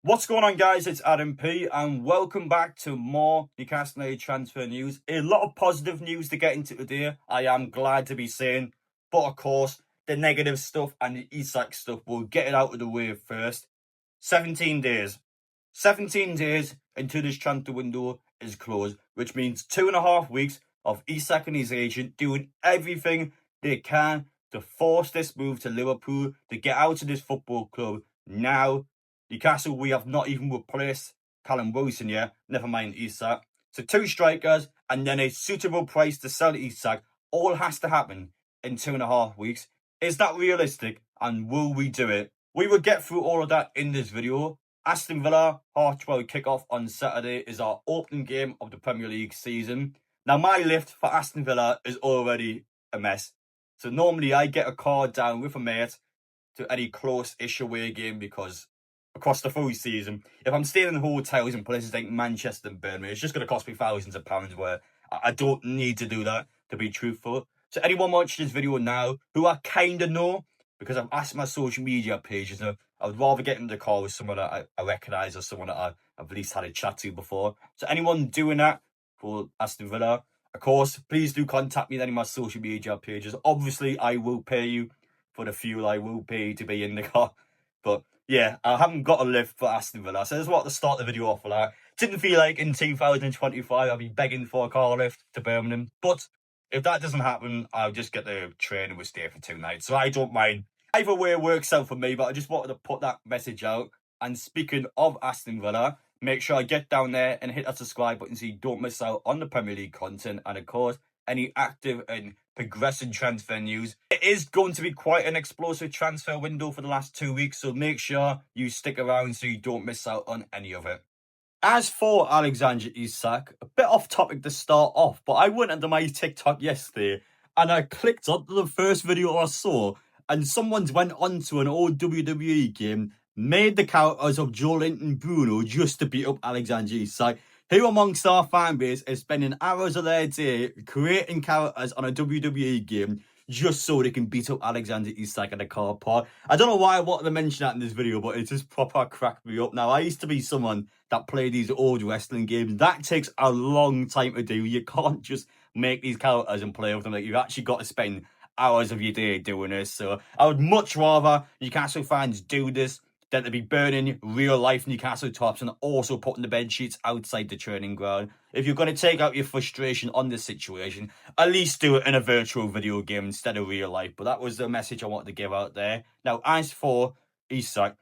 What's going on, guys? It's Adam P, and welcome back to more Newcastle transfer news. A lot of positive news to get into today, I am glad to be saying. But of course, the negative stuff and the Isak stuff, we'll get it out of the way first. 17 days. 17 days until this transfer window is closed, which means 2.5 weeks of Isak and his agent doing everything they can to force this move to Liverpool, to get out of this football club now. Newcastle, we have not even replaced Callum Wilson yet, never mind Isak. So 2 strikers and then a suitable price to sell Isak all has to happen in 2.5 weeks. Is that realistic, and will we do it? We will get through all of that in this video. Aston Villa, 12:30 kickoff on Saturday is our opening game of the Premier League season. Now, my lift for Aston Villa is already a mess. So normally I get a car down with a mate to any close-ish away game, because across the full season, if I'm staying in hotels in places like Manchester and Birmingham, it's just going to cost me thousands of pounds, where I don't need to do that, to be truthful. So anyone watching this video now who I kind of know, because I've asked my social media pages, I would rather get in the car with someone that I recognise, or someone that I've at least had a chat to before. So anyone doing that for Aston Villa, of course, please do contact me on any of my social media pages. Obviously, I will pay you for the fuel. I will pay you to be in the car. But yeah, I haven't got a lift for Aston Villa, so that's what to start the video off with that. Didn't feel like in 2025 I'll be begging for a car lift to Birmingham, but if that doesn't happen, I'll just get the train and we'll stay for 2 nights, so I don't mind. Either way works out for me, but I just wanted to put that message out. And speaking of Aston Villa, make sure I get down there and hit that subscribe button so you don't miss out on the Premier League content, and of course, any active and progressing transfer news. It is going to be quite an explosive transfer window for the last 2 weeks, so make sure you stick around so you don't miss out on any of it. As for Alexander Isak, a bit off topic to start off, but I went into my TikTok yesterday and I clicked onto the first video I saw, and someone's went onto an old WWE game, made the characters of Joe Linton Bruno just to beat up Alexander Isak. Who amongst our fan base is spending hours of their day creating characters on a WWE game just so they can beat up Alexander Isak in a car park? I don't know why I wanted to mention that in this video, but it just proper cracked me up. Now, I used to be someone that played these old wrestling games. That takes a long time to do. You can't just make these characters and play with them. Like, you've actually got to spend hours of your day doing this. So I would much rather Newcastle fans do this than to be burning real life Newcastle tops and also putting the bed sheets outside the training ground. If you're going to take out your frustration on this situation, at least do it in a virtual video game instead of real life. But that was the message I wanted to give out there. Now, as for Isak,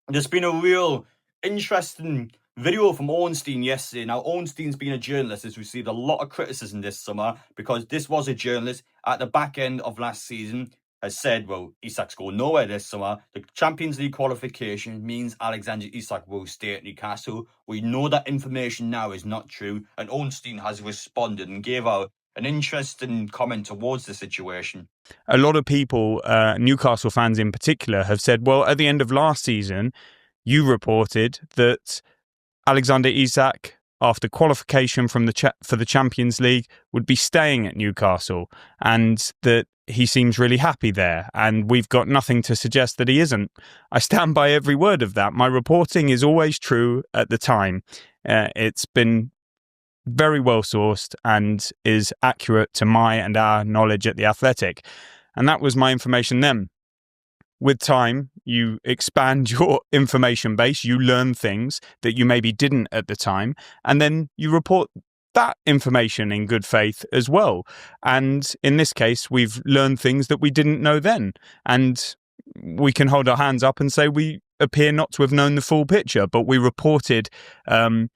there's been a real interesting video from Ornstein yesterday. Now, Ornstein's been a journalist, has received a lot of criticism this summer, because this was a journalist at the back end of last season has said, well, Isak's going nowhere this summer. The Champions League qualification means Alexander Isak will stay at Newcastle. We know that information now is not true, and Ornstein has responded and gave out an interesting comment towards the situation. A lot of people, Newcastle fans in particular, have said, well, at the end of last season, you reported that Alexander Isak, after qualification from for the Champions League, would be staying at Newcastle, and that he seems really happy there, and we've got nothing to suggest that he isn't. I stand by every word of that. My reporting is always true at the time. It's been very well sourced and is accurate to my and our knowledge at The Athletic. And that was my information then. With time, you expand your information base, you learn things that you maybe didn't at the time, and then you report that information in good faith as well. And in this case, we've learned things that we didn't know then. And we can hold our hands up and say we appear not to have known the full picture, but we reported to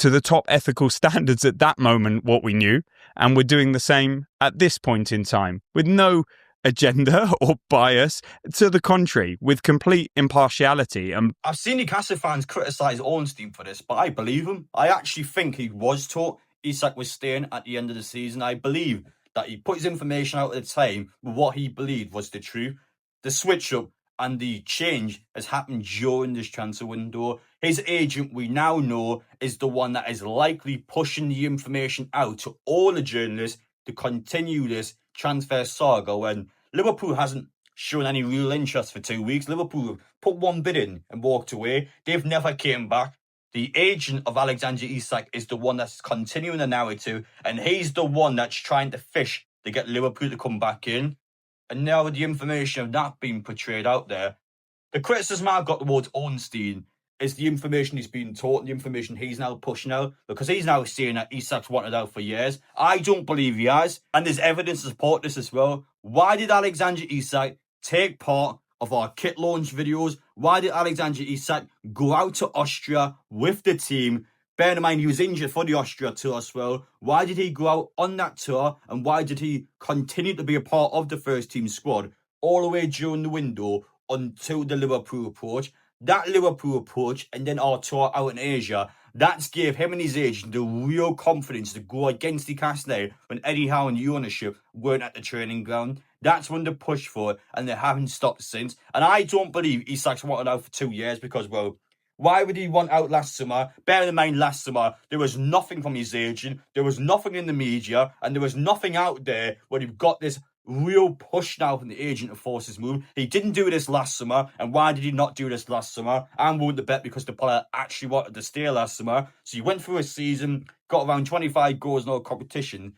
the top ethical standards at that moment what we knew, and we're doing the same at this point in time with no agenda or bias, to the contrary, with complete impartiality. I've seen Newcastle fans criticise Ornstein for this, but I believe him. I actually think he was taught Isak was staying at the end of the season. I believe that he put his information out at the time with what he believed was the truth. The switch up and the change has happened during this transfer window. His agent, we now know, is the one that is likely pushing the information out to all the journalists to continue this transfer saga when Liverpool hasn't shown any real interest for 2 weeks. Liverpool have put one bid in and walked away. They've never came back. The agent of Alexander Isak is the one that's continuing the narrative, and he's the one that's trying to fish to get Liverpool to come back in. And now with the information of that being portrayed out there, the criticism I've got towards Ornstein is the information he's been taught and the information he's now pushing out, because he's now saying that Isak's wanted out for years. I don't believe he has, and there's evidence to support this as well. Why did Alexander Isak take part of our kit launch videos? Why did Alexander Isak go out to Austria with the team? Bear in mind, he was injured for the Austria tour as well. Why did he go out on that tour, and why did he continue to be a part of the first team squad all the way during the window until the Liverpool approach? That Liverpool approach and then our tour out in Asia, that's gave him and his agent the real confidence to go against NEWCASTLE when Eddie Howe and the ownership weren't at the training ground. That's when they pushed for it, and they haven't stopped since. And I don't believe Isak's wanted out for 2 years, because, well, why would he want out last summer? Bear in mind, last summer, there was nothing from his agent, there was nothing in the media, and there was nothing out there when you've got this real push now from the agent to force his move. He didn't do this last summer. And why did he not do this last summer? I'm willing to bet because the player actually wanted to stay last summer. So he went through a season, got around 25 goals in all competition.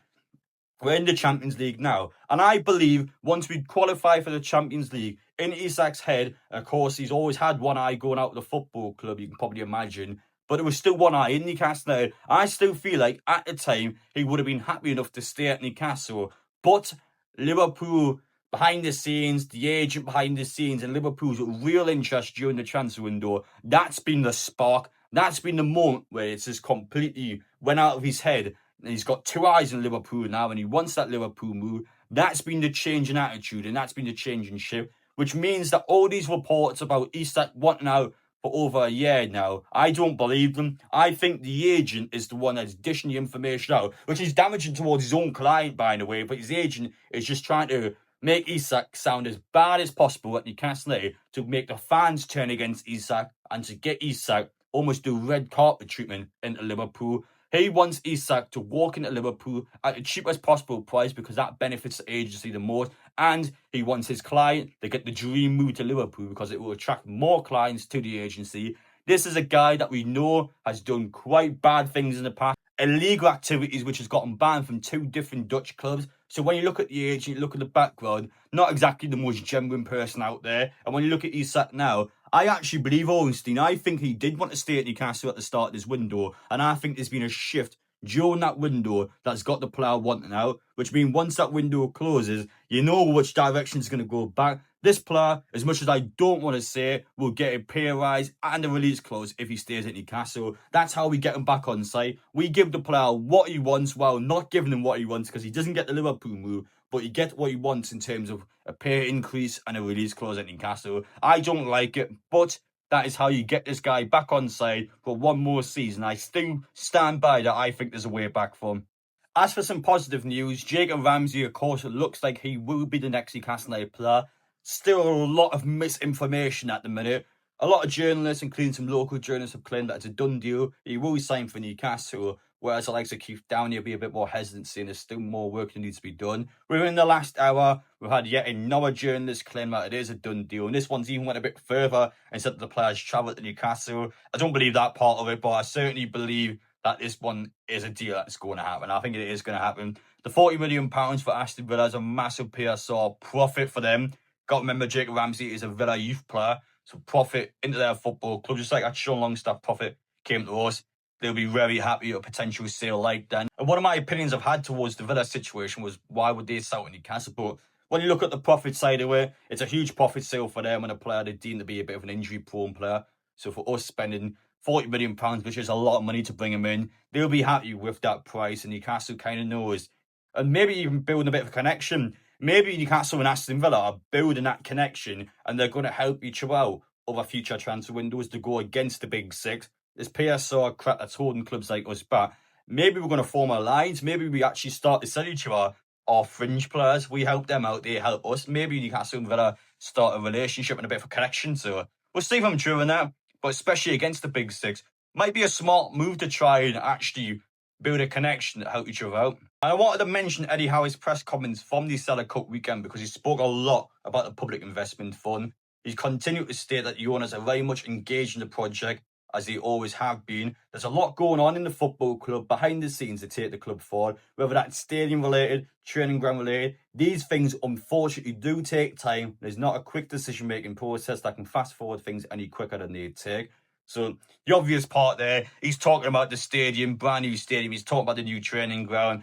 We're in the Champions League now. And I believe once we qualify for the Champions League, in Isak's head, of course, he's always had one eye going out of the football club, you can probably imagine. But it was still one eye in Newcastle. I still feel like at the time, he would have been happy enough to stay at Newcastle. But Liverpool behind the scenes, the agent behind the scenes, and Liverpool's real interest during the transfer window, that's been the spark. That's been the moment where it's just completely went out of his head. And he's got 2 eyes in Liverpool now, and he wants that Liverpool move. That's been the change in attitude, and that's been the change in ship, which means that all these reports about Isak wanting out for over a year now, I don't believe them. I think the agent is the one that's dishing the information out, which is damaging towards his own client, by the way, but his agent is just trying to make Isak sound as bad as possible at Newcastle to make the fans turn against Isak and to get Isak almost do red carpet treatment into Liverpool. He wants Isak to walk into Liverpool at the cheapest possible price because that benefits the agency the most. And he wants his client to get the dream move to Liverpool because it will attract more clients to the agency. This is a guy that we know has done quite bad things in the past. Illegal activities which has gotten banned from 2 different Dutch clubs. So when you look at the agent, you look at the background, not exactly the most genuine person out there. And when you look at Isak now, I actually believe Ornstein. I think he did want to stay at Newcastle at the start of this window. And I think there's been a shift during that window that's got the player wanting out, which means once that window closes, you know which direction it's going to go back. This player, as much as I don't want to say, will get a pay rise and a release clause if he stays at Newcastle. That's how we get him back on site. We give the player what he wants while not giving him what he wants, because he doesn't get the Liverpool move, but he gets what he wants in terms of a pay increase and a release clause at Newcastle. I don't like it, but that is how you get this guy back on side for one more season. I still stand by that. I think there's a way back for him. As for some positive news, Jacob Ramsey, of course, it looks like he will be the next Newcastle player. Still a lot of misinformation at the minute. A lot of journalists, including some local journalists, have claimed that it's a done deal. He will sign for Newcastle, whereas the likes of Keith Downey will be a bit more hesitant, saying there's still more work that needs to be done. Within the last hour, we've had yet another journalist claim that it is a done deal, and this one's even went a bit further and said that the players travel to Newcastle. I don't believe that part of it, but I certainly believe that this one is a deal that's going to happen. I think it is going to happen. The £40 million for Aston Villa is a massive PSR profit for them. Got to remember, Jacob Ramsey is a Villa youth player, so profit into their football club, just like that Sean Longstaff profit came to us. They'll be very happy at a potential sale like that. And one of my opinions I've had towards the Villa situation was, why would they sell to Newcastle? But when you look at the profit side of it, it's a huge profit sale for them and a player they deem to be a bit of an injury-prone player. So for us spending £40 million, which is a lot of money to bring him in, they'll be happy with that price, and Newcastle kind of knows. And maybe even building a bit of a connection. Maybe Newcastle and Aston Villa are building that connection and they're going to help each other out over future transfer windows to go against the big 6. This PSR crap that's holding clubs like us back. Maybe we're going to form alliance. Maybe we actually start to sell each other our fringe players. We help them out, they help us. Maybe Newcastle and Villa start a relationship and a bit of a connection. So we'll see if I'm true in that. But especially against the big 6, might be a smart move to try and actually build a connection to help each other out. And I wanted to mention Eddie Howe's press comments from the Seller Cup weekend because he spoke a lot about the Public Investment Fund. He's continued to state that the owners are very much engaged in the project, as they always have been. There's a lot going on in the football club behind the scenes to take the club forward, whether that's stadium related, training ground related. These things unfortunately do take time. There's not a quick decision making process that can fast forward things any quicker than they take. So the obvious part there, he's talking about the stadium, brand new stadium. He's talking about the new training ground.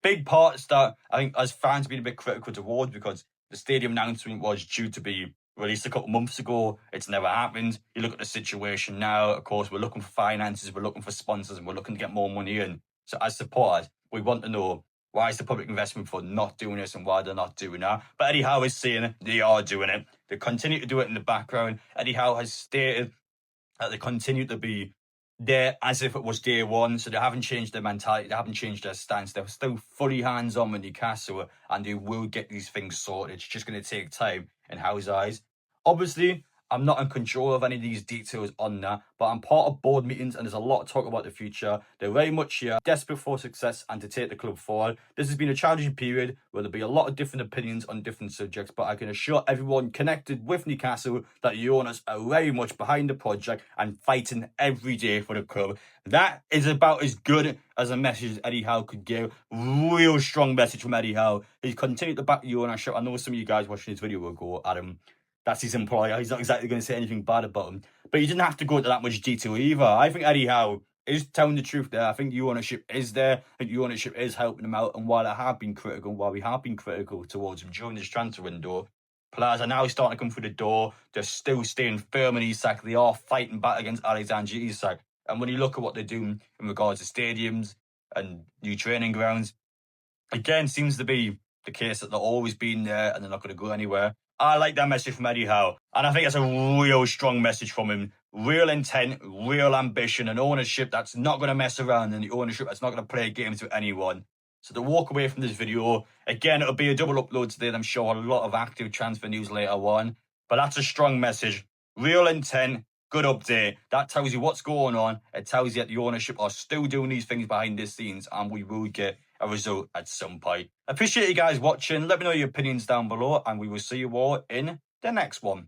Big parts that I think as fans been a bit critical towards, because the stadium announcement was due to be released a couple of months ago. It's never happened. You look at the situation now, of course, we're looking for finances, we're looking for sponsors, and we're looking to get more money in. So as supporters, we want to know, why is the Public Investment Fund not doing this and why they're not doing that? But Eddie Howe is saying they are doing it. They continue to do it in the background. Eddie Howe has stated that they continue to be there as if it was day one. So they haven't changed their mentality, they haven't changed their stance. They're still fully hands-on with Newcastle, and they will get these things sorted. It's just going to take time in Howe's eyes. Obviously, I'm not in control of any of these details on that, but I'm part of board meetings and there's a lot of talk about the future. They're very much here, desperate for success and to take the club forward. This has been a challenging period where there'll be a lot of different opinions on different subjects, but I can assure everyone connected with Newcastle that the owners are very much behind the project and fighting every day for the club. That is about as good as a message as Eddie Howe could give. Real strong message from Eddie Howe. He's continued to back the ownership. I know some of you guys watching this video will go, Adam, that's his employer. He's not exactly going to say anything bad about him. But he didn't have to go into that much detail either. I think Eddie Howe is telling the truth there. I think the ownership is there. I think the ownership is helping him out. And while we have been critical towards him during this transfer window, players are now starting to come through the door. They're still staying firm in Isak. They are fighting back against Alexander Isak. And when you look at what they're doing in regards to stadiums and new training grounds, again, seems to be the case that they're always been there and they're not going to go anywhere. I like that message from Eddie Howe. And I think it's a real strong message from him. Real intent, real ambition, and ownership that's not going to mess around, and the ownership that's not going to play games with anyone. So to walk away from this video, again, it'll be a double upload today. I'm sure a lot of active transfer news later on. But that's a strong message. Real intent, good update. That tells you what's going on. It tells you that the ownership are still doing these things behind the scenes, and we will get a result at some point. Appreciate you guys watching. Let me know your opinions down below, and we will see you all in the next one.